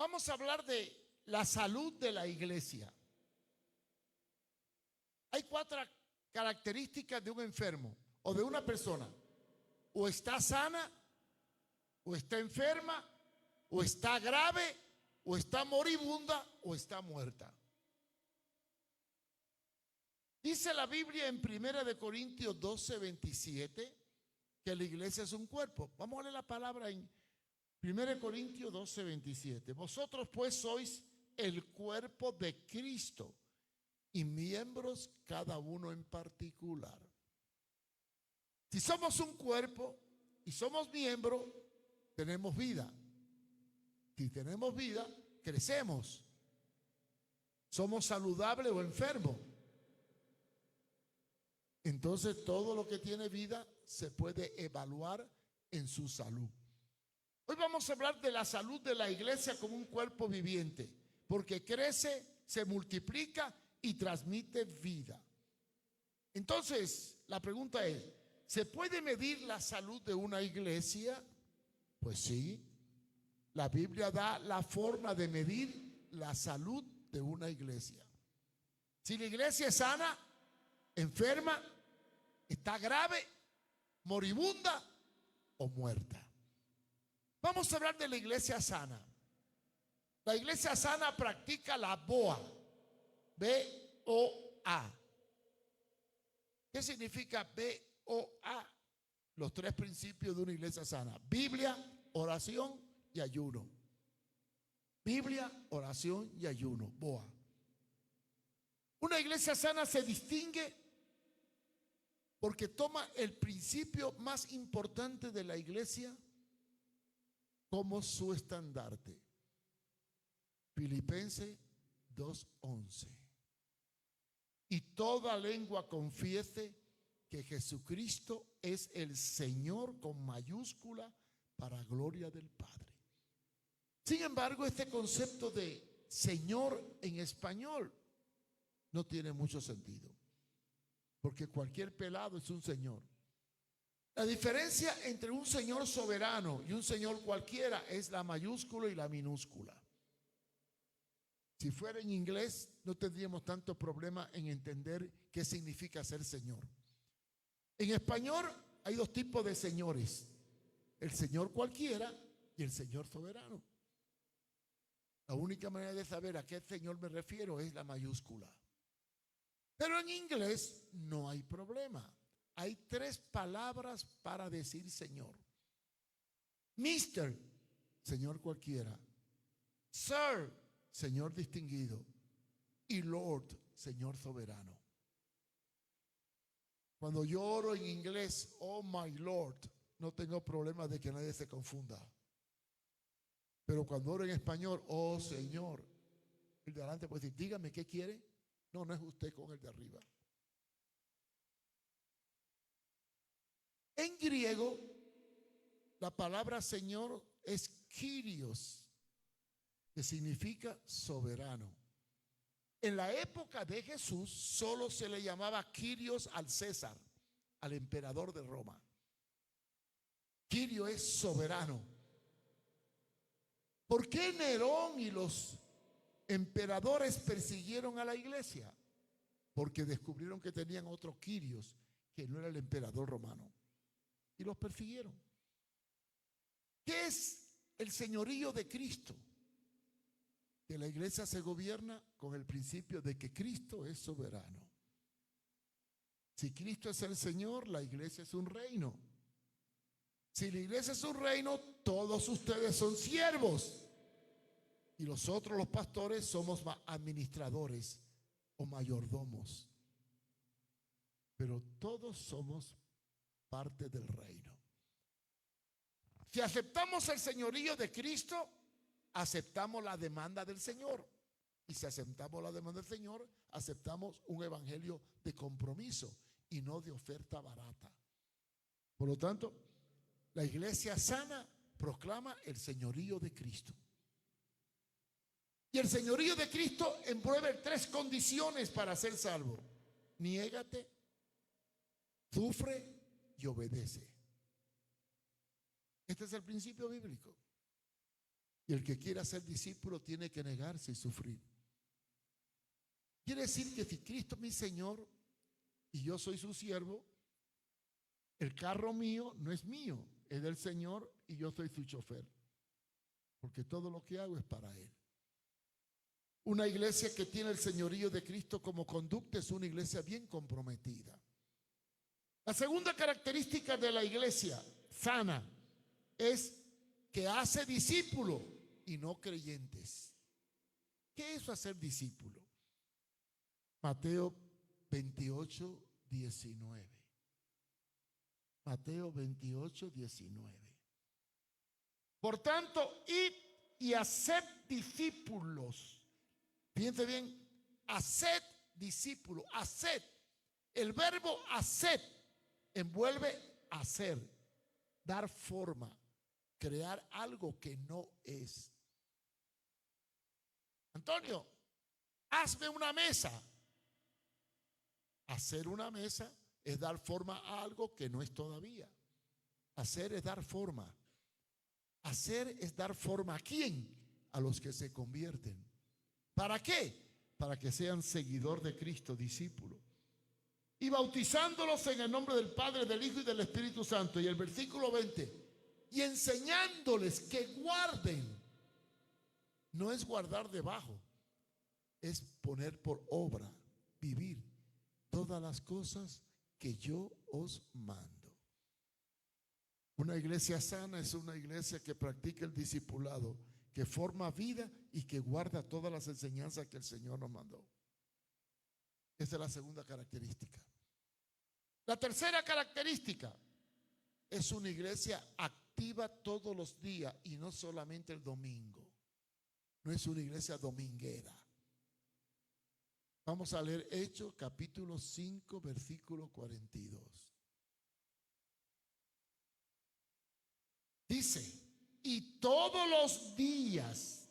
Vamos a hablar de la salud de la iglesia. Hay 4 características de un enfermo o de una persona. O está sana, o está enferma, o está grave, o está moribunda, o está muerta. Dice la Biblia en 1 Corintios 12, 27 que la iglesia es un cuerpo. Vamos a leer la palabra en 1 Corintios 12, 27. Vosotros pues sois el cuerpo de Cristo y miembros cada uno en particular. Si somos un cuerpo y somos miembros, tenemos vida. Si tenemos vida, crecemos. Somos saludables o enfermos. Entonces todo lo que tiene vida se puede evaluar en su salud. Hoy vamos a hablar de la salud de la iglesia como un cuerpo viviente, porque crece, se multiplica y transmite vida. Entonces, la pregunta es, ¿se puede medir la salud de una iglesia? Pues sí. La Biblia da la forma de medir la salud de una iglesia. Si la iglesia es sana, enferma, está grave, moribunda o muerta. Vamos a hablar de la iglesia sana. La iglesia sana practica la BOA. B-O-A. ¿Qué significa B-O-A? Los 3 principios de una iglesia sana: Biblia, oración y ayuno. Biblia, oración y ayuno. BOA. Una iglesia sana se distingue porque toma el principio más importante de la iglesia como su estandarte. Filipenses 2:11. Y toda lengua confiese que Jesucristo es el Señor con mayúscula para gloria del Padre. Sin embargo, este concepto de Señor en español no tiene mucho sentido, porque cualquier pelado es un señor. La diferencia entre un señor soberano y un señor cualquiera es la mayúscula y la minúscula. Si fuera en inglés, no tendríamos tanto problema en entender qué significa ser señor. En español hay 2 tipos de señores: el señor cualquiera y el señor soberano. La única manera de saber a qué señor me refiero es la mayúscula. Pero en inglés no hay problema. Hay 3 palabras para decir señor: Mister, señor cualquiera; Sir, señor distinguido; y Lord, señor soberano. Cuando yo oro en inglés, oh my Lord, no tengo problema de que nadie se confunda. Pero cuando oro en español, oh Señor, el de adelante puede decir, dígame qué quiere. No, no es usted con el de arriba. En griego, la palabra Señor es Kyrios, que significa soberano. En la época de Jesús solo se le llamaba Kyrios al César, al emperador de Roma. Kyrio es soberano. ¿Por qué Nerón y los emperadores persiguieron a la iglesia? Porque descubrieron que tenían otro Kyrios, que no era el emperador romano, y los persiguieron. ¿Qué es el señorío de Cristo? Que la iglesia se gobierna con el principio de que Cristo es soberano. Si Cristo es el Señor, la iglesia es un reino. Si la iglesia es un reino, todos ustedes son siervos. Y nosotros los pastores somos administradores o mayordomos. Pero todos somos parte del reino. Si aceptamos el señorío de Cristo, aceptamos la demanda del Señor. Y si aceptamos la demanda del Señor, aceptamos un evangelio de compromiso y no de oferta barata. Por lo tanto, la iglesia sana proclama el señorío de Cristo. Y el señorío de Cristo envuelve 3 condiciones para ser salvo: niégate, sufre y obedece. Este es el principio bíblico. Y el que quiera ser discípulo tiene que negarse y sufrir. Quiere decir que si Cristo es mi Señor y yo soy su siervo, el carro mío no es mío, es del Señor y yo soy su chofer. Porque todo lo que hago es para Él. Una iglesia que tiene el señorío de Cristo como conducta es una iglesia bien comprometida. La segunda característica de la iglesia sana es que hace discípulos y no creyentes. ¿Qué es hacer discípulo? Mateo 28, 19. Mateo 28, 19. Por tanto, id y haced discípulos. Fíjense bien, haced discípulos, haced. El verbo haced envuelve hacer, dar forma, crear algo que no es. Antonio, hazme una mesa. Hacer una mesa es dar forma a algo que no es todavía. Hacer es dar forma. Hacer es dar forma. ¿A quién? A los que se convierten. ¿Para qué? Para que sean seguidor de Cristo, discípulo. Y bautizándolos en el nombre del Padre, del Hijo y del Espíritu Santo. Y el versículo 20. Y enseñándoles que guarden. No es guardar debajo, es poner por obra, vivir todas las cosas que yo os mando. Una iglesia sana es una iglesia que practica el discipulado, que forma vida y que guarda todas las enseñanzas que el Señor nos mandó. Esa es la segunda característica. La tercera característica es una iglesia activa todos los días y no solamente el domingo. No es una iglesia dominguera. Vamos a leer Hechos capítulo 5 versículo 42. Dice, y todos los días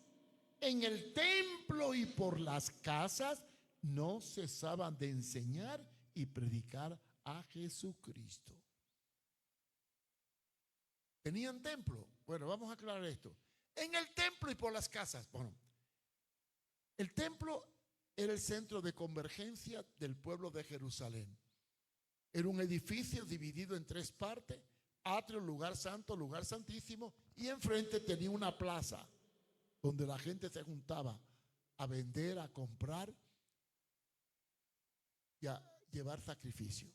en el templo y por las casas no cesaban de enseñar y predicar a Jesucristo. ¿Tenían templo? Bueno, vamos a aclarar esto. En el templo y por las casas. Bueno, el templo era el centro de convergencia del pueblo de Jerusalén. Era un edificio dividido en tres partes: atrio, lugar santo, lugar santísimo, y enfrente tenía una plaza donde la gente se juntaba a vender, a comprar y a llevar sacrificio.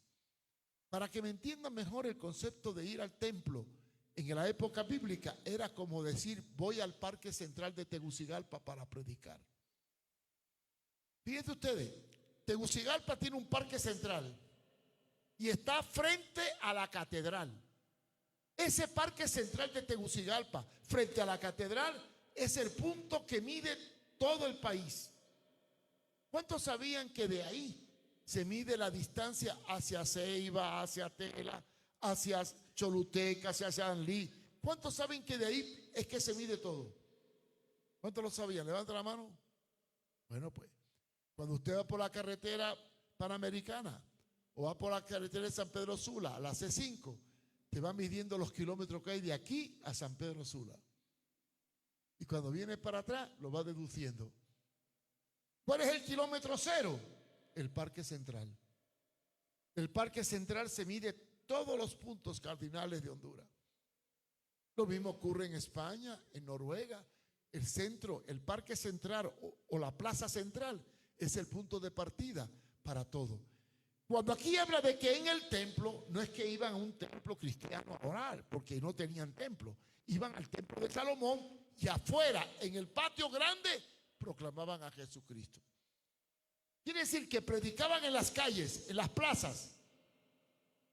Para que me entiendan mejor el concepto de ir al templo en la época bíblica, era como decir, voy al parque central de Tegucigalpa para predicar. Fíjense ustedes, Tegucigalpa tiene un parque central y está frente a la catedral. Ese parque central de Tegucigalpa, frente a la catedral, es el punto que mide todo el país. ¿Cuántos sabían que de ahí se mide la distancia hacia Ceiba, hacia Tela, hacia Choluteca, hacia Sanlí? ¿Cuántos saben que de ahí es que se mide todo? ¿Cuántos lo sabían? Levanta la mano. Bueno, pues, cuando usted va por la carretera Panamericana o va por la carretera de San Pedro Sula, la C5, te va midiendo los kilómetros que hay de aquí a San Pedro Sula. Y cuando viene para atrás, lo va deduciendo. ¿Cuál es el kilómetro cero? El Parque Central. El Parque Central se mide todos los puntos cardinales de Honduras. Lo mismo ocurre en España, en Noruega. El centro, el Parque Central o la Plaza Central es el punto de partida para todo. Cuando aquí habla de que en el templo, no es que iban a un templo cristiano a orar, porque no tenían templo. Iban al templo de Salomón y afuera, en el patio grande, proclamaban a Jesucristo. Quiere decir que predicaban en las calles, en las plazas.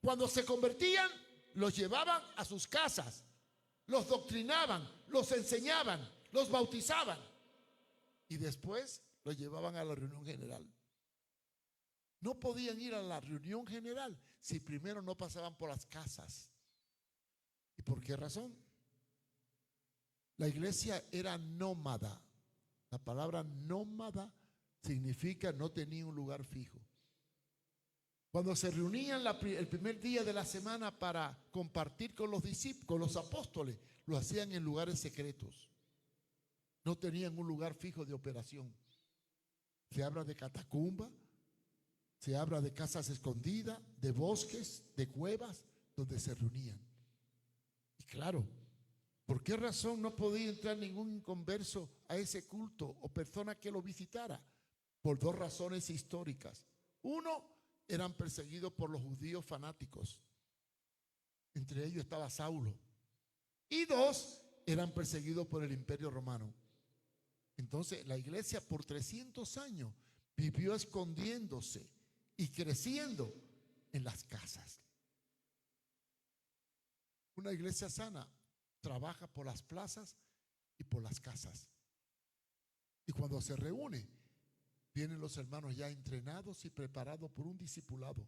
Cuando se convertían, los llevaban a sus casas, los doctrinaban, los enseñaban, los bautizaban y después los llevaban a la reunión general. No podían ir a la reunión general si primero no pasaban por las casas. ¿Y por qué razón? La iglesia era nómada. La palabra nómada significa no tenía un lugar fijo. Cuando se reunían el primer día de la semana para compartir con los discípulos, con los apóstoles, lo hacían en lugares secretos. No tenían un lugar fijo de operación. Se habla de catacumba, se habla de casas escondidas, de bosques, de cuevas, donde se reunían. Y claro, ¿por qué razón no podía entrar ningún inconverso a ese culto o persona que lo visitara? Por dos razones históricas. Uno, eran perseguidos por los judíos fanáticos. Entre ellos estaba Saulo. Y dos, eran perseguidos por el Imperio Romano. Entonces, la iglesia por 300 años vivió escondiéndose y creciendo en las casas. Una iglesia sana trabaja por las plazas y por las casas. Y cuando se reúne, vienen los hermanos ya entrenados y preparados por un discipulado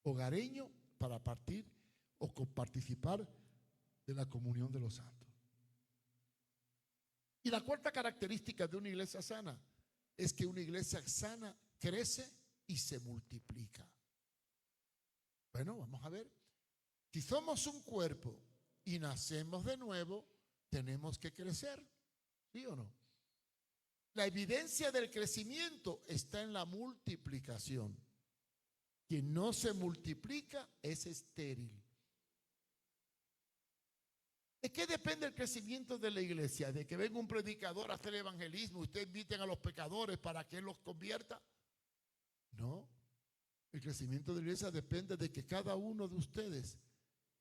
hogareño para partir o participar de la comunión de los santos. Y la cuarta característica de una iglesia sana es que una iglesia sana crece y se multiplica. Bueno, vamos a ver. Si somos un cuerpo y nacemos de nuevo, tenemos que crecer, ¿sí o no? La evidencia del crecimiento está en la multiplicación. Quien no se multiplica es estéril. ¿De qué depende el crecimiento de la iglesia? ¿De que venga un predicador a hacer evangelismo y ustedes inviten a los pecadores para que él los convierta? No. El crecimiento de la iglesia depende de que cada uno de ustedes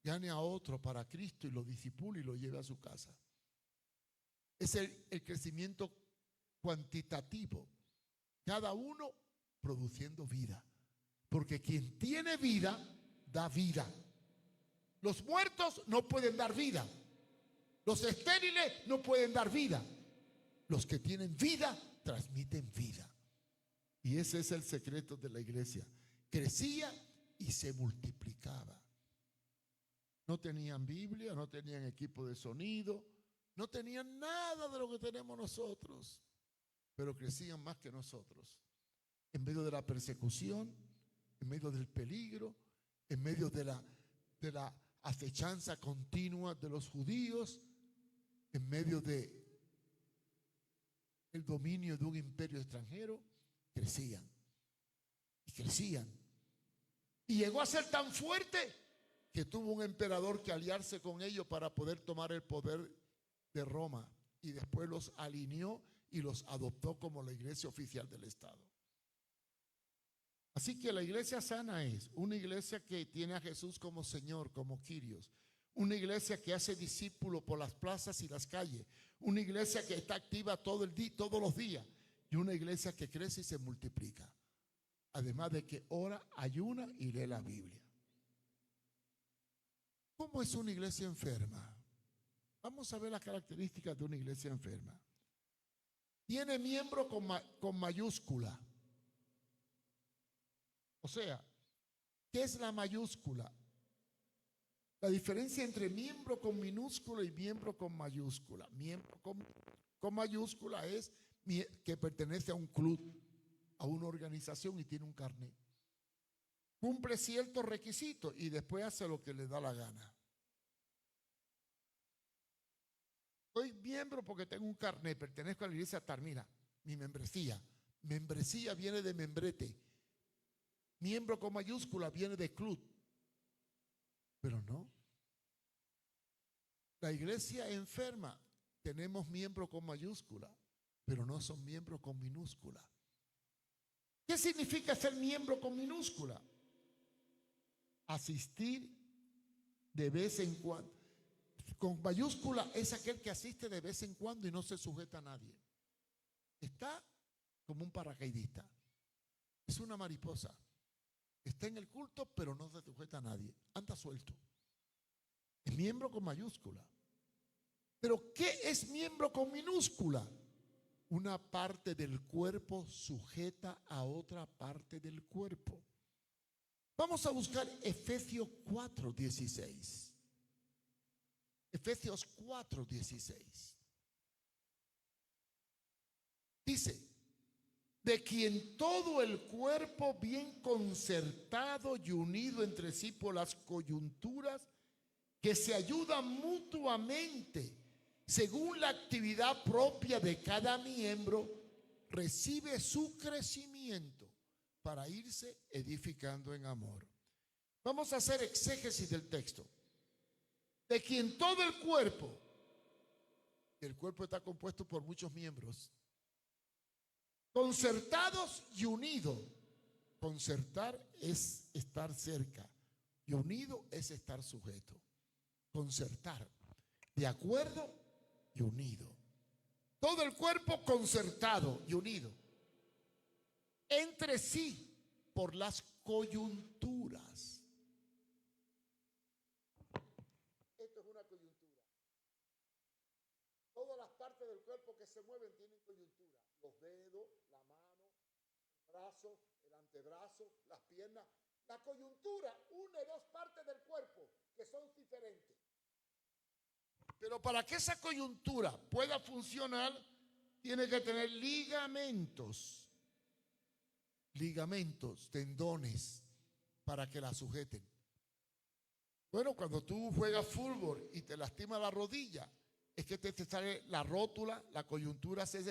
gane a otro para Cristo y lo disipule y lo lleve a su casa. Es el crecimiento cuantitativo. Cada uno produciendo vida. Porque quien tiene vida, da vida. Los muertos no pueden dar vida. Los estériles no pueden dar vida. Los que tienen vida, transmiten vida. Y ese es el secreto de la iglesia. Crecía y se multiplicaba. No tenían Biblia, no tenían equipo de sonido, no tenían nada de lo que tenemos nosotros, pero crecían más que nosotros. En medio de la persecución, en medio del peligro, en medio de la acechanza continua de los judíos, en medio de el dominio de un imperio extranjero, crecían y crecían. Y llegó a ser tan fuerte que tuvo un emperador que aliarse con ellos para poder tomar el poder de Roma, y después los alineó y los adoptó como la iglesia oficial del Estado. Así que la iglesia sana es una iglesia que tiene a Jesús como Señor, como Kyrios, una iglesia que hace discípulos por las plazas y las calles, una iglesia que está activa todo el día, todos los días, y una iglesia que crece y se multiplica, además de que ora, ayuna y lee la Biblia. ¿Cómo es una iglesia enferma? Vamos a ver las características de una iglesia enferma. Tiene miembro con mayúscula. O sea, ¿qué es la mayúscula? La diferencia entre miembro con minúscula y miembro con mayúscula. Miembro con mayúscula es que pertenece a un club, a una organización y tiene un carnet. Cumple ciertos requisitos y después hace lo que le da la gana. Soy miembro porque tengo un carnet, pertenezco a la iglesia tal, mira, mi membresía. Membresía viene de membrete. Miembro con mayúscula viene de club. Pero no. La iglesia enferma, tenemos miembros con mayúscula, pero no son miembros con minúscula. ¿Qué significa ser miembro con minúscula? Asistir de vez en cuando. Con mayúscula es aquel que asiste de vez en cuando y no se sujeta a nadie. Está como un paracaidista. Es una mariposa. Está en el culto, pero no se sujeta a nadie. Anda suelto. Es miembro con mayúscula. Pero ¿qué es miembro con minúscula? Una parte del cuerpo sujeta a otra parte del cuerpo. Vamos a buscar Efesios 4:16. Efesios 4:16. Dice, de quien todo el cuerpo bien concertado y unido entre sí por las coyunturas, que se ayudan mutuamente según la actividad propia de cada miembro, recibe su crecimiento para irse edificando en amor. Vamos a hacer exégesis del texto. De quien todo el cuerpo está compuesto por muchos miembros, concertados y unidos. Concertar es estar cerca y unido es estar sujeto. Concertar, de acuerdo y unido. Todo el cuerpo concertado y unido entre sí por las coyunturas. Esto es una coyuntura. Todas las partes del cuerpo que se mueven tienen coyuntura. Los dedos, la mano, el brazo, el antebrazo, las piernas. La coyuntura une dos partes del cuerpo que son diferentes. Pero para que esa coyuntura pueda funcionar, tiene que tener ligamentos, tendones, para que la sujeten. Bueno, cuando tú juegas fútbol y te lastima la rodilla, es que te sale la rótula, la coyuntura se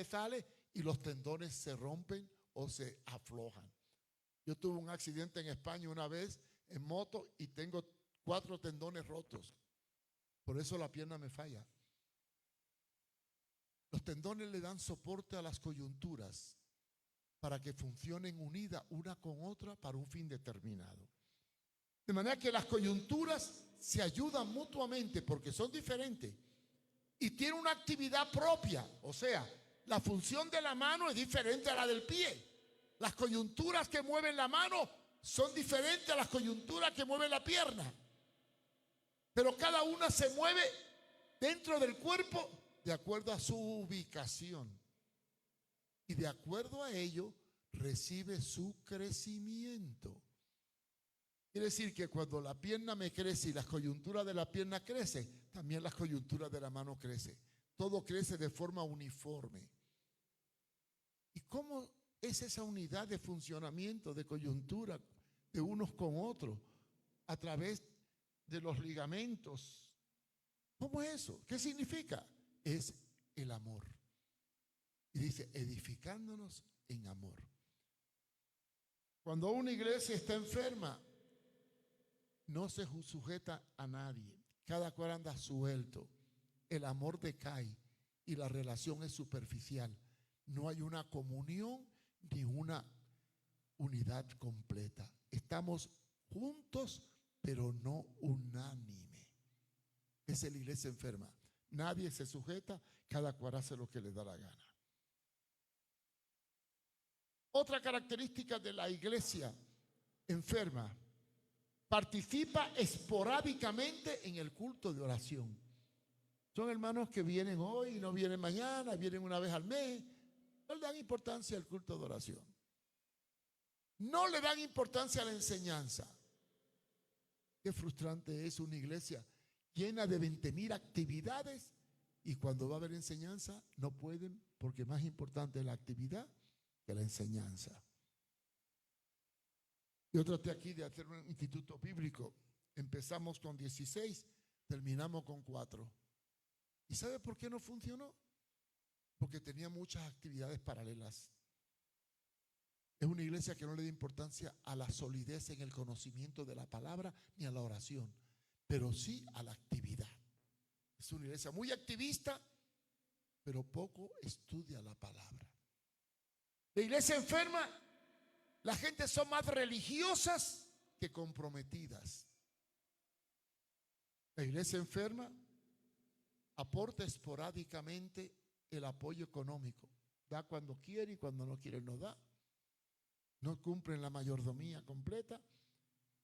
sale y los tendones se rompen o se aflojan. Yo tuve un accidente en España una vez en moto y tengo 4 tendones rotos. Por eso la pierna me falla. Los tendones le dan soporte a las coyunturas para que funcionen unidas una con otra para un fin determinado. De manera que las coyunturas se ayudan mutuamente porque son diferentes y tienen una actividad propia. O sea, la función de la mano es diferente a la del pie. Las coyunturas que mueven la mano son diferentes a las coyunturas que mueven la pierna. Pero cada una se mueve dentro del cuerpo de acuerdo a su ubicación. Y de acuerdo a ello, recibe su crecimiento. Quiere decir que cuando la pierna me crece y las coyunturas de la pierna crecen, también las coyunturas de la mano crecen. Todo crece de forma uniforme. ¿Y cómo es esa unidad de funcionamiento, de coyuntura de unos con otros? A través de los ligamentos. ¿Cómo es eso? ¿Qué significa? Es el amor. Y dice, edificándonos en amor. Cuando una iglesia está enferma, no se sujeta a nadie. Cada cual anda suelto. El amor decae y la relación es superficial. No hay una comunión ni una unidad completa. Estamos juntos, pero no unánime. Esa es la iglesia enferma. Nadie se sujeta, cada cual hace lo que le da la gana. Otra característica de la iglesia enferma: participa esporádicamente en el culto de oración. Son hermanos que vienen hoy y no vienen mañana, vienen una vez al mes. No le dan importancia al culto de oración. No le dan importancia a la enseñanza. Qué frustrante es una iglesia llena de 20,000 actividades y cuando va a haber enseñanza no pueden, porque más importante es la actividad que la enseñanza. Yo traté aquí de hacer un instituto bíblico. Empezamos con 16, terminamos con 4. ¿Y sabe por qué no funcionó? Porque tenía muchas actividades paralelas. Es una iglesia que no le da importancia a la solidez en el conocimiento de la palabra ni a la oración, pero sí a la actividad. Es una iglesia muy activista, pero poco estudia la palabra. La iglesia enferma, la gente son más religiosas que comprometidas. La iglesia enferma aporta esporádicamente el apoyo económico. Da cuando quiere y cuando no quiere no da. No cumplen la mayordomía completa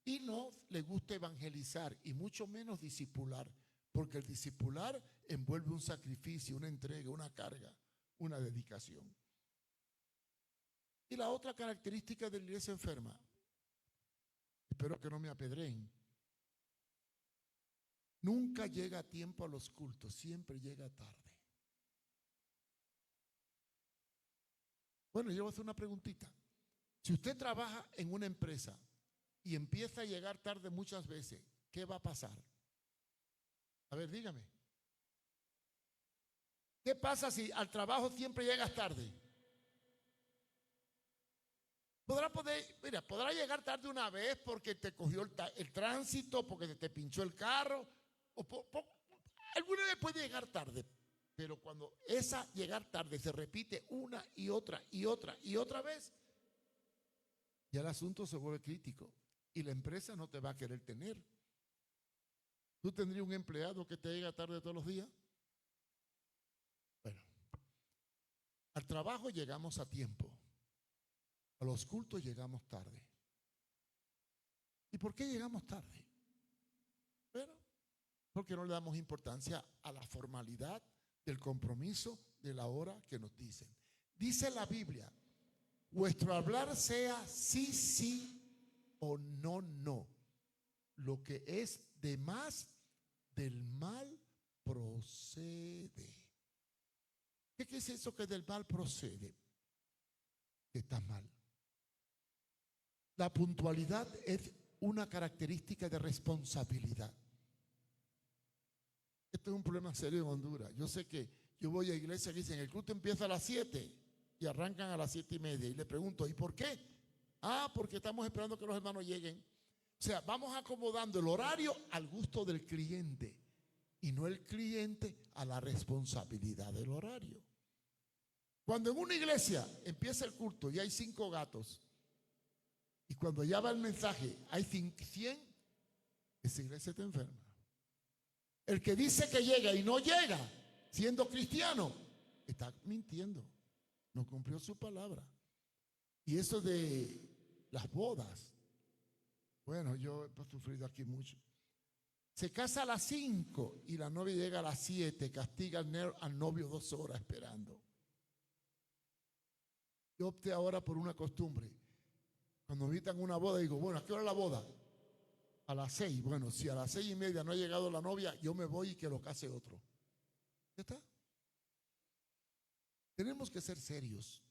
y no le gusta evangelizar y mucho menos discipular, porque el discipular envuelve un sacrificio, una entrega, una carga, una dedicación. Y la otra característica de la iglesia enferma, espero que no me apedreen, nunca llega a tiempo a los cultos, siempre llega tarde. Bueno, yo voy a hacer una preguntita. Si usted trabaja en una empresa y empieza a llegar tarde muchas veces, ¿qué va a pasar? A ver, dígame. ¿Qué pasa si al trabajo siempre llegas tarde? Podrá llegar tarde una vez porque te cogió el tránsito, porque se te pinchó el carro, alguna vez puede llegar tarde, pero cuando esa llegar tarde se repite una y otra y otra y otra vez, ya el asunto se vuelve crítico y la empresa no te va a querer tener. ¿Tú tendrías un empleado que te llega tarde todos los días? Bueno, al trabajo llegamos a tiempo, a los cultos llegamos tarde. ¿Y por qué llegamos tarde? Bueno, porque no le damos importancia a la formalidad del compromiso de la hora que nos dicen. Dice la Biblia, vuestro hablar sea sí, sí o no, no. Lo que es de más del mal procede. ¿Qué es eso que del mal procede? Que está mal. La puntualidad es una característica de responsabilidad. Este es un problema serio en Honduras. Yo sé que yo voy a iglesias que dicen el culto empieza a las 7 y arrancan a las 7:30 y le pregunto, ¿y por qué? Porque estamos esperando que los hermanos lleguen. O sea, vamos acomodando el horario al gusto del cliente y no el cliente a la responsabilidad del horario. Cuando en una iglesia empieza el culto y hay 5 gatos y cuando ya va el mensaje hay 100, esa iglesia está enferma. El que dice que llega y no llega, siendo cristiano, está mintiendo. No cumplió su palabra. Y eso de las bodas, bueno, yo he sufrido aquí mucho. Se casa a las 5 y la novia llega a las 7, castiga al novio 2 horas esperando. Yo opté ahora por una costumbre. Cuando me invitan a una boda, digo, bueno, ¿a qué hora es la boda? A las 6. Bueno, si a las 6:30 no ha llegado la novia, yo me voy y que lo case otro. ¿Ya está? Tenemos que ser serios,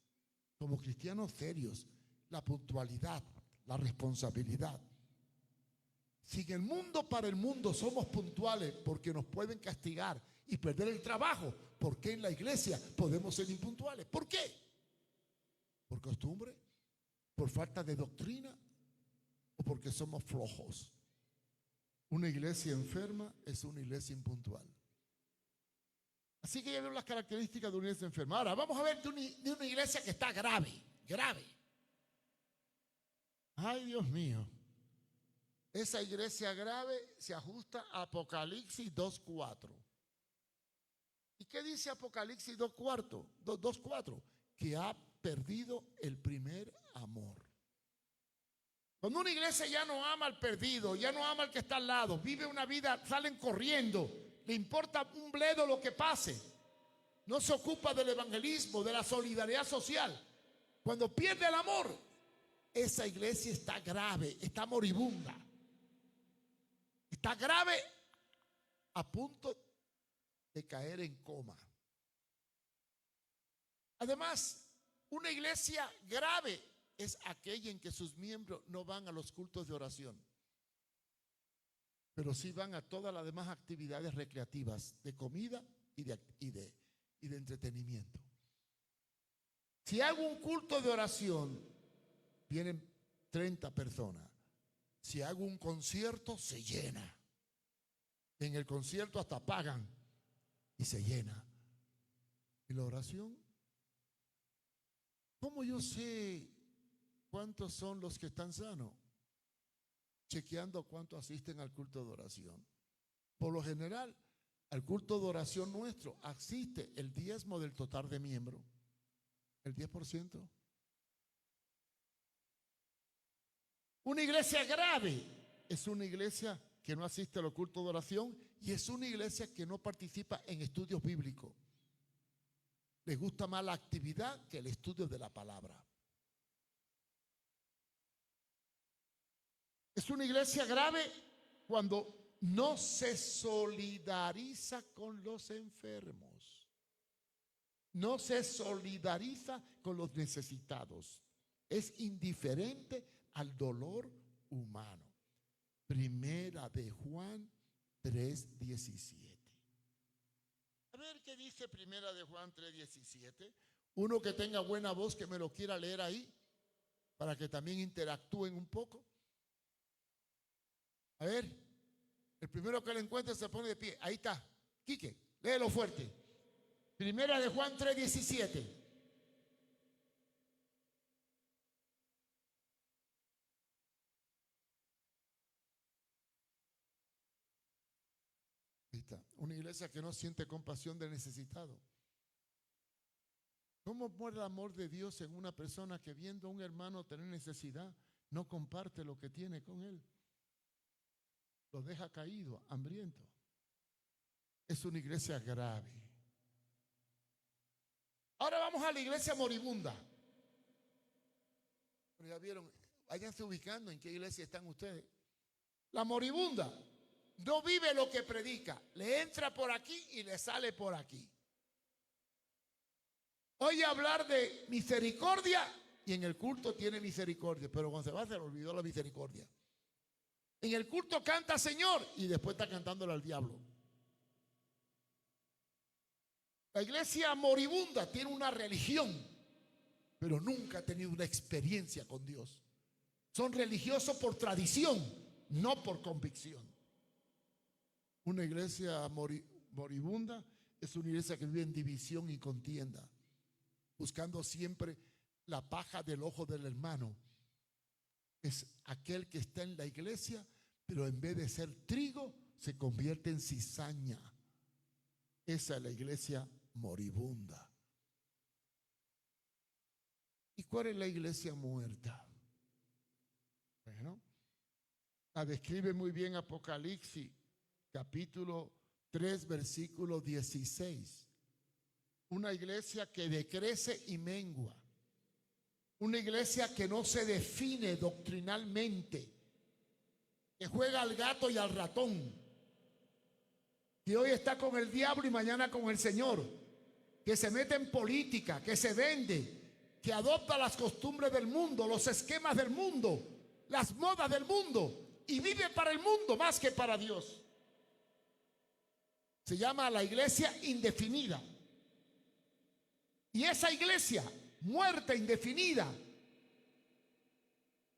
como cristianos serios. La puntualidad, la responsabilidad. Si en el mundo para el mundo somos puntuales porque nos pueden castigar y perder el trabajo, ¿por qué en la iglesia podemos ser impuntuales? ¿Por qué? ¿Por costumbre? ¿Por falta de doctrina? ¿O porque somos flojos? Una iglesia enferma es una iglesia impuntual. Así que ya vieron las características de una iglesia enferma. Ahora vamos a ver de una iglesia que está grave, grave. Ay, Dios mío. Esa iglesia grave se ajusta a Apocalipsis 2:4. ¿Y qué dice Apocalipsis 2:4? Que ha perdido el primer amor. Cuando una iglesia ya no ama al perdido, ya no ama al que está al lado, vive una vida, salen corriendo, le importa un bledo lo que pase, no se ocupa del evangelismo, de la solidaridad social. Cuando pierde el amor, esa iglesia está grave, está moribunda, está grave a punto de caer en coma. Además, una iglesia grave es aquella en que sus miembros no van a los cultos de oración, pero sí van a todas las demás actividades recreativas, de comida y de entretenimiento. Si hago un culto de oración, vienen 30 personas. Si hago un concierto, se llena. En el concierto hasta pagan y se llena. ¿Y la oración? ¿Cómo yo sé cuántos son los que están sanos? Chequeando cuántos asisten al culto de oración. Por lo general, al culto de oración nuestro asiste el 10% del total de miembros. El 10%. Una iglesia grave es una iglesia que no asiste a los cultos de oración y es una iglesia que no participa en estudios bíblicos. Les gusta más la actividad que el estudio de la palabra. Es una iglesia grave cuando no se solidariza con los enfermos. No se solidariza con los necesitados. Es indiferente al dolor humano. Primera de Juan 3:17. ver qué dice Primera de Juan 3:17. Uno que tenga buena voz que me lo quiera leer ahí, para que también interactúen un poco. A ver, el primero que lo encuentre se pone de pie. Ahí está. Quique, léelo fuerte. Primera de Juan 3:17. Ahí está. Una iglesia que no siente compasión del necesitado. ¿Cómo muere el amor de Dios en una persona que viendo a un hermano tener necesidad, no comparte lo que tiene con él? Lo deja caído, hambriento. Es una iglesia grave. Ahora vamos a la iglesia moribunda. Ya vieron, váyanse ubicando en qué iglesia están ustedes. La moribunda no vive lo que predica. Le entra por aquí y le sale por aquí. Oye hablar de misericordia y en el culto tiene misericordia, pero cuando se va se le olvidó la misericordia. En el culto canta Señor y después está cantándole al diablo. La iglesia moribunda tiene una religión, pero nunca ha tenido una experiencia con Dios. Son religiosos por tradición, no por convicción. Una iglesia moribunda es una iglesia que vive en división y contienda, buscando siempre la paja del ojo del hermano. Es aquel que está en la iglesia, pero en vez de ser trigo, se convierte en cizaña. Esa es la iglesia moribunda. ¿Y cuál es la iglesia muerta? Bueno, la describe muy bien Apocalipsis, capítulo 3, versículo 16. Una iglesia que decrece y mengua. Una iglesia que no se define doctrinalmente, que juega al gato y al ratón, que hoy está con el diablo y mañana con el Señor, que se mete en política, que se vende, que adopta las costumbres del mundo, los esquemas del mundo, las modas del mundo y vive para el mundo más que para Dios. Se llama la iglesia indefinida. Y esa iglesia muerta, indefinida,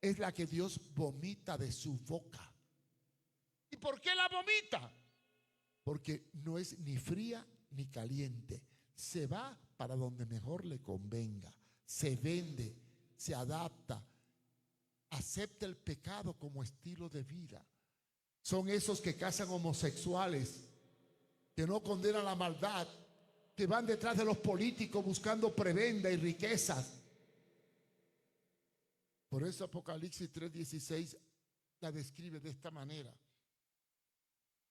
es la que Dios vomita de su boca. ¿Y por qué la vomita? Porque no es ni fría ni caliente. Se va para donde mejor le convenga. Se vende, se adapta, acepta el pecado como estilo de vida. Son esos que casan homosexuales, que no condenan la maldad, que van detrás de los políticos buscando prebenda y riquezas. Por eso Apocalipsis 3:16 la describe de esta manera.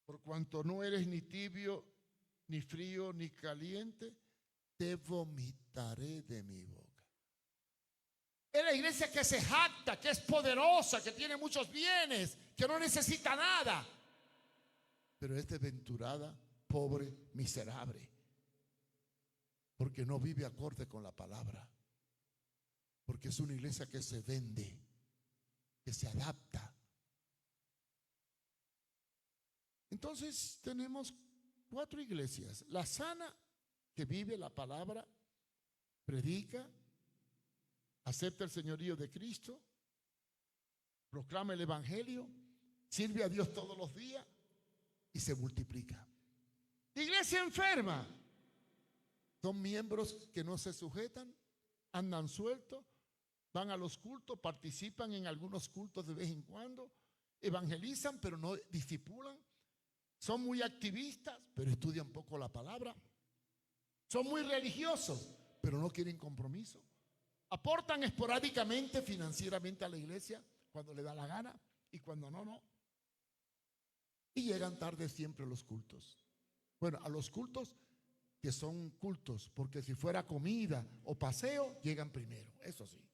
Por cuanto no eres ni tibio, ni frío, ni caliente, te vomitaré de mi boca. Es la iglesia que se jacta, que es poderosa, que tiene muchos bienes, que no necesita nada, pero es desventurada, pobre, miserable, porque no vive acorde con la palabra, porque es una iglesia que se vende, que se adapta. Entonces tenemos 4 iglesias: la sana, que vive la palabra, predica, acepta el señorío de Cristo, proclama el evangelio, sirve a Dios todos los días y se multiplica. La iglesia enferma son miembros que no se sujetan, andan sueltos, van a los cultos, participan en algunos cultos de vez en cuando, evangelizan pero no discipulan, son muy activistas pero estudian poco la palabra, son muy religiosos pero no quieren compromiso, aportan esporádicamente financieramente a la iglesia cuando le da la gana y cuando no, no. Y llegan tarde siempre a los cultos. Bueno, a los cultos que son cultos, porque si fuera comida o paseo, llegan primero, eso sí.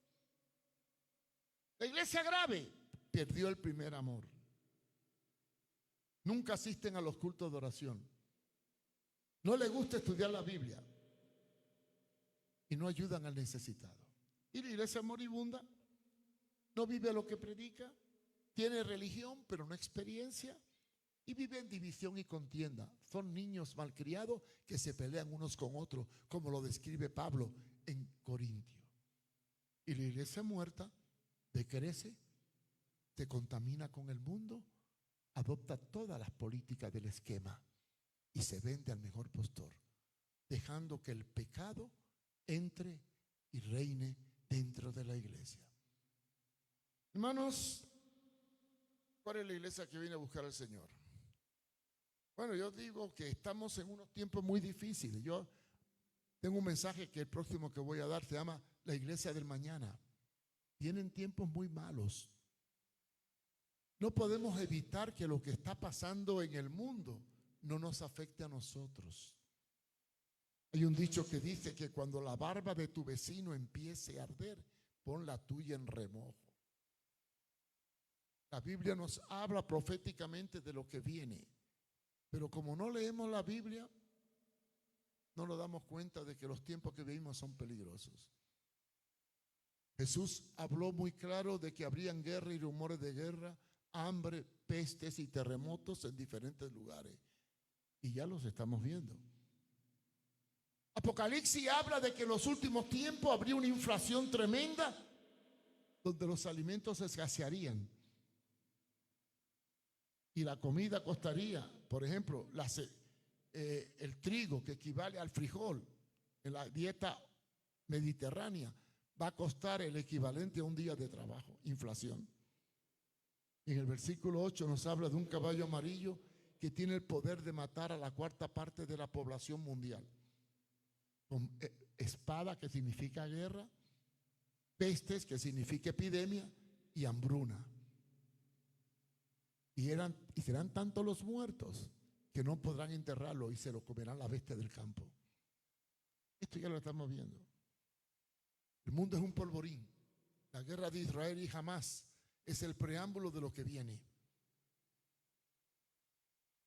La iglesia grave perdió el primer amor. Nunca asisten a los cultos de oración. No les gusta estudiar la Biblia y no ayudan al necesitado. Y la iglesia moribunda no vive lo que predica, tiene religión pero no experiencia, y viven división y contienda. Son niños malcriados que se pelean unos con otros, como lo describe Pablo en Corintio. Y la iglesia muerta decrece, se contamina con el mundo, adopta todas las políticas del esquema y se vende al mejor postor, dejando que el pecado entre y reine dentro de la iglesia. Hermanos, ¿cuál es la iglesia que viene a buscar al Señor? Bueno, yo digo que estamos en unos tiempos muy difíciles. Yo tengo un mensaje que el próximo que voy a dar se llama La Iglesia del Mañana. Vienen tiempos muy malos. No podemos evitar que lo que está pasando en el mundo no nos afecte a nosotros. Hay un dicho que dice que cuando la barba de tu vecino empiece a arder, pon la tuya en remojo. La Biblia nos habla proféticamente de lo que viene, pero como no leemos la Biblia, no nos damos cuenta de que los tiempos que vivimos son peligrosos. Jesús habló muy claro de que habrían guerra y rumores de guerra, hambre, pestes y terremotos en diferentes lugares. Y ya los estamos viendo. Apocalipsis habla de que en los últimos tiempos habría una inflación tremenda donde los alimentos se escasearían y la comida costaría. Por ejemplo, el trigo, que equivale al frijol en la dieta mediterránea, va a costar el equivalente a un día de trabajo, inflación. En el versículo 8 nos habla de un caballo amarillo que tiene el poder de matar a la cuarta parte de la población mundial. Con espada, que significa guerra, pestes, que significa epidemia, y hambruna. Y serán tantos los muertos que no podrán enterrarlo y se lo comerán las bestias del campo. Esto ya lo estamos viendo. El mundo es un polvorín. La guerra de Israel y Hamás es el preámbulo de lo que viene.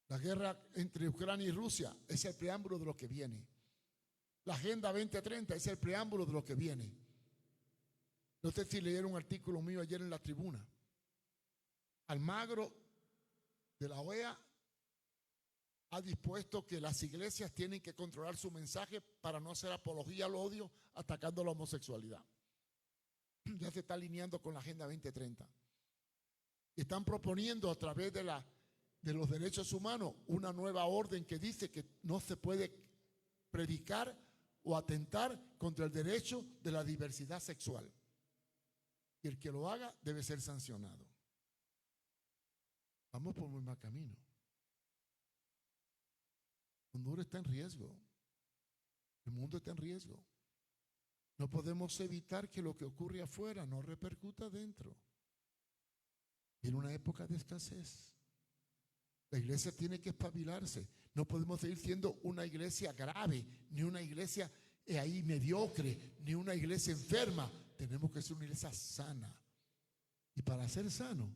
La guerra entre Ucrania y Rusia es el preámbulo de lo que viene. La Agenda 2030 es el preámbulo de lo que viene. No sé si leyeron un artículo mío ayer en la tribuna. Almagro de la OEA ha dispuesto que las iglesias tienen que controlar su mensaje para no hacer apología al odio atacando la homosexualidad. Ya se está alineando con la Agenda 2030. Están proponiendo a través de los derechos humanos una nueva orden que dice que no se puede predicar o atentar contra el derecho de la diversidad sexual. Y el que lo haga debe ser sancionado. Vamos por muy mal camino. Honduras está en riesgo. El mundo está en riesgo. No podemos evitar que lo que ocurre afuera no repercuta adentro. En una época de escasez, la iglesia tiene que espabilarse. No podemos seguir siendo una iglesia grave, ni una iglesia ahí mediocre, ni una iglesia enferma. Tenemos que ser una iglesia sana. Y para ser sano,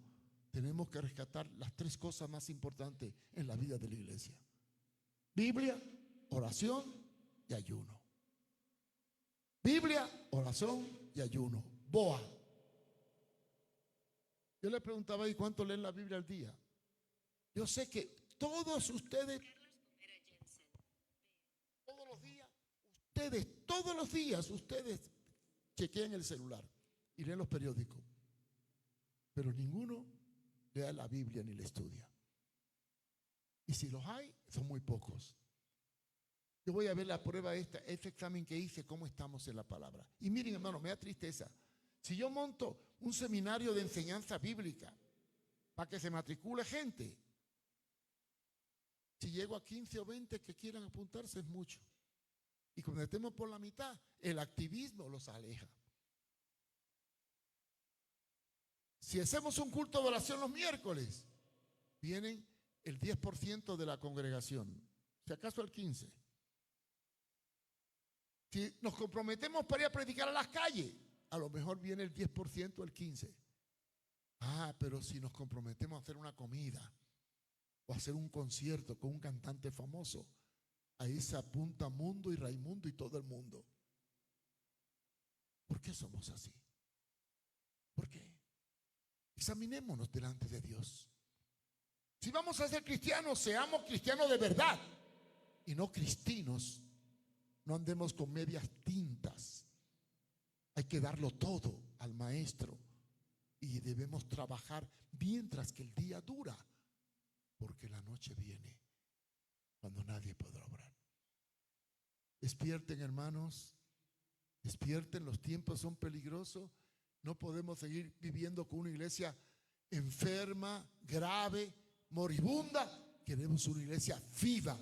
tenemos que rescatar las tres cosas más importantes en la vida de la iglesia: Biblia, oración y ayuno. Biblia, oración y ayuno. BOA. Yo le preguntaba ahí cuánto leen la Biblia al día. Yo sé que todos ustedes, todos los días, ustedes chequean el celular y leen los periódicos. Pero ninguno lea la Biblia ni la estudia. Y si los hay, son muy pocos. Yo voy a ver la prueba este examen que hice, cómo estamos en la palabra. Y miren, hermano, me da tristeza. Si yo monto un seminario de enseñanza bíblica para que se matricule gente, si llego a 15 o 20 que quieran apuntarse es mucho. Y cuando estemos por la mitad, el activismo los aleja. Si hacemos un culto de oración los miércoles, vienen el 10% de la congregación, si acaso el 15%. Si nos comprometemos para ir a predicar a las calles, a lo mejor viene el 10%, el 15%. Pero si nos comprometemos a hacer una comida o a hacer un concierto con un cantante famoso, ahí se apunta Mundo y Raimundo y todo el mundo. ¿Por qué somos así? ¿Por qué? Examinémonos delante de Dios. Si vamos a ser cristianos, seamos cristianos de verdad y no cristinos. No andemos con medias tintas. Hay que darlo todo al maestro y debemos trabajar mientras que el día dura, porque la noche viene cuando nadie podrá obrar. Despierten, hermanos, despierten, los tiempos son peligrosos. No podemos seguir viviendo con una iglesia enferma, grave, moribunda. Queremos una iglesia viva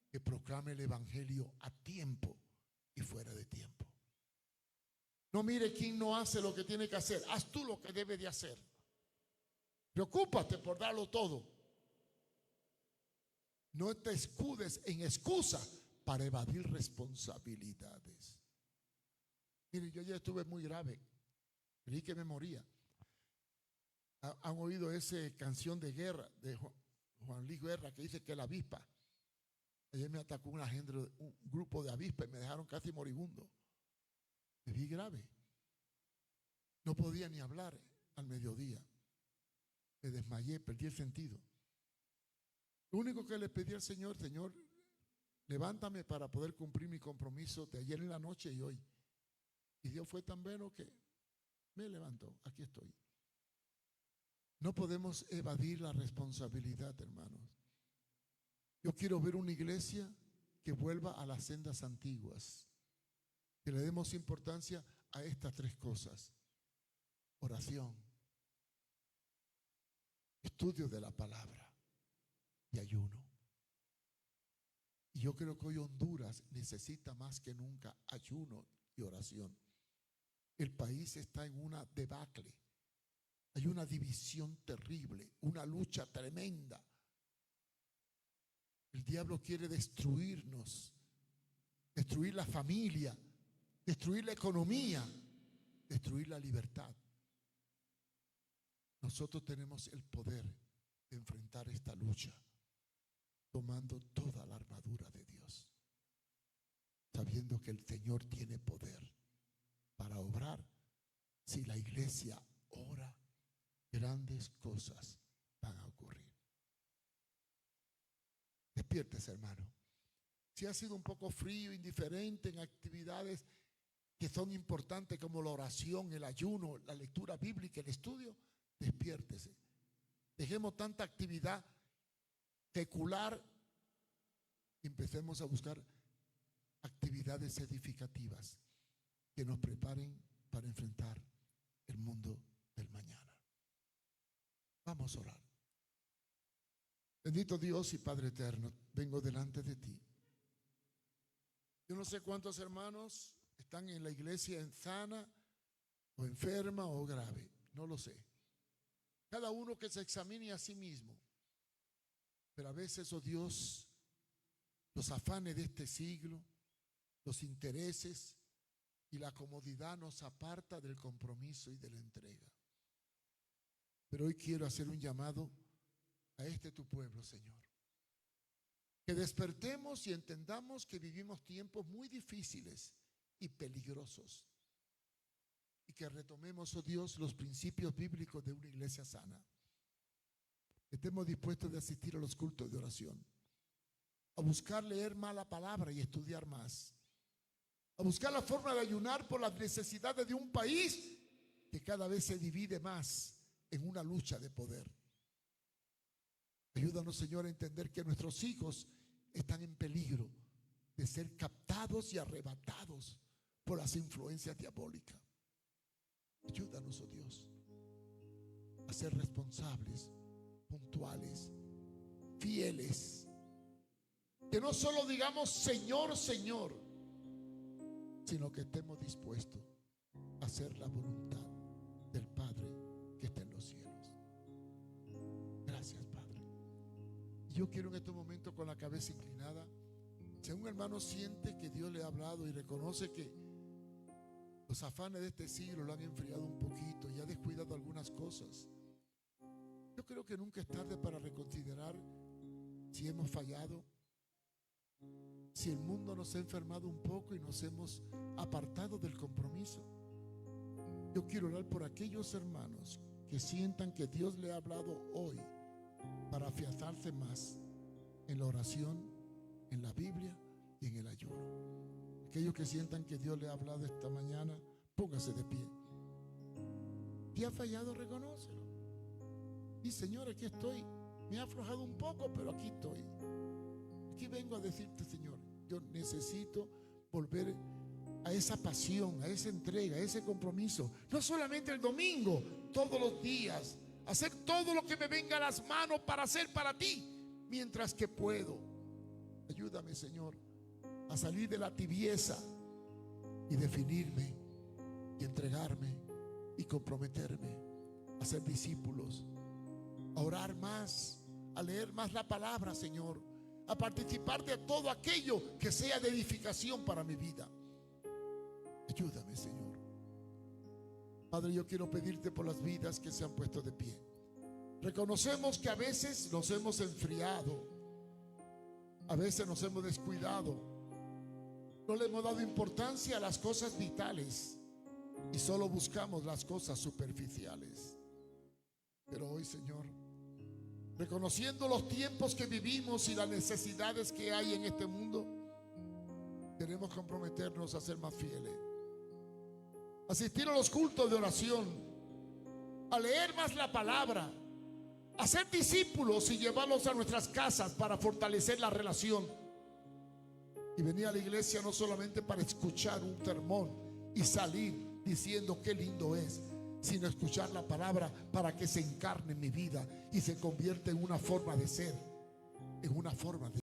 que proclame el evangelio a tiempo y fuera de tiempo. No mire quién no hace lo que tiene que hacer. Haz tú lo que debe de hacer. Preocúpate por darlo todo. No te escudes en excusa para evadir responsabilidades. Mire, yo ya estuve muy grave. Creí que me moría. ¿Han oído esa canción de guerra de Juan Luis Guerra que dice que la avispa? Ayer me atacó un grupo de avispas y me dejaron casi moribundo. Me vi grave. No podía ni hablar al mediodía. Me desmayé, perdí el sentido. Lo único que le pedí al Señor, Señor, levántame para poder cumplir mi compromiso de ayer en la noche y hoy. Y Dios fue tan bueno que me levantó. Aquí estoy. No podemos evadir la responsabilidad, hermanos. Yo quiero ver una iglesia que vuelva a las sendas antiguas, que le demos importancia a estas tres cosas: oración, estudio de la palabra y ayuno. Y yo creo que hoy Honduras necesita más que nunca ayuno y oración. El país está en una debacle. Hay una división terrible, una lucha tremenda. El diablo quiere destruirnos, destruir la familia, destruir la economía, destruir la libertad. Nosotros tenemos el poder de enfrentar esta lucha tomando toda la armadura de Dios, sabiendo que el Señor tiene poder para obrar. Si la iglesia ora, grandes cosas van a ocurrir. Despiértese, hermano. Si ha sido un poco frío, indiferente en actividades que son importantes como la oración, el ayuno, la lectura bíblica, el estudio, despiértese. Dejemos tanta actividad secular y empecemos a buscar actividades edificativas que nos preparen para enfrentar el mundo del mañana. Vamos a orar. Bendito Dios y Padre eterno, vengo delante de ti. Yo no sé cuántos hermanos están en la iglesia sana o enferma o grave, no lo sé. Cada uno que se examine a sí mismo. Pero a veces, oh Dios, los afanes de este siglo, los intereses y la comodidad nos aparta del compromiso y de la entrega. Pero hoy quiero hacer un llamado a tu pueblo, Señor. Que despertemos y entendamos que vivimos tiempos muy difíciles y peligrosos. Y que retomemos, oh Dios, los principios bíblicos de una iglesia sana. Que estemos dispuestos de asistir a los cultos de oración. A buscar leer más la palabra y estudiar más. A buscar la forma de ayunar por las necesidades de un país que cada vez se divide más en una lucha de poder. Ayúdanos, Señor, a entender que nuestros hijos están en peligro de ser captados y arrebatados por las influencias diabólicas. Ayúdanos, oh Dios, a ser responsables, puntuales, fieles. Que no solo digamos Señor, Señor, sino que estemos dispuestos a hacer la voluntad del Padre que está en los cielos. Gracias, Padre. Yo quiero en este momento, con la cabeza inclinada, si un hermano siente que Dios le ha hablado y reconoce que los afanes de este siglo lo han enfriado un poquito y ha descuidado algunas cosas, yo creo que nunca es tarde para reconsiderar si hemos fallado, si el mundo nos ha enfermado un poco y nos hemos apartado del compromiso. Yo quiero orar por aquellos hermanos que sientan que Dios le ha hablado hoy afianzarse más en la oración, en la Biblia y en el ayuno. Aquellos que sientan que Dios les ha hablado esta mañana, póngase de pie. ¿Te ha fallado? Reconócelo. Y Señor, aquí estoy. Me ha aflojado un poco, pero aquí estoy. Aquí vengo a decirte, Señor, yo necesito volver a esa pasión, a esa entrega, a ese compromiso. No solamente el domingo, todos los días. Hacer todo lo que me venga a las manos para hacer para ti, mientras que puedo. Ayúdame, Señor, a salir de la tibieza y definirme y entregarme y comprometerme a ser discípulos, a orar más, a leer más la palabra, Señor, a participar de todo aquello que sea de edificación para mi vida. Ayúdame, Señor. Padre, yo quiero pedirte por las vidas que se han puesto de pie. Reconocemos que a veces nos hemos enfriado, a veces nos hemos descuidado, no le hemos dado importancia a las cosas vitales y solo buscamos las cosas superficiales. Pero hoy, Señor, reconociendo los tiempos que vivimos y las necesidades que hay en este mundo, queremos comprometernos a ser más fieles, asistir a los cultos de oración, a leer más la palabra, a ser discípulos y llevarlos a nuestras casas para fortalecer la relación, y venir a la iglesia no solamente para escuchar un sermón y salir diciendo qué lindo es, sino escuchar la palabra para que se encarne en mi vida y se convierta en una forma de ser, en una forma de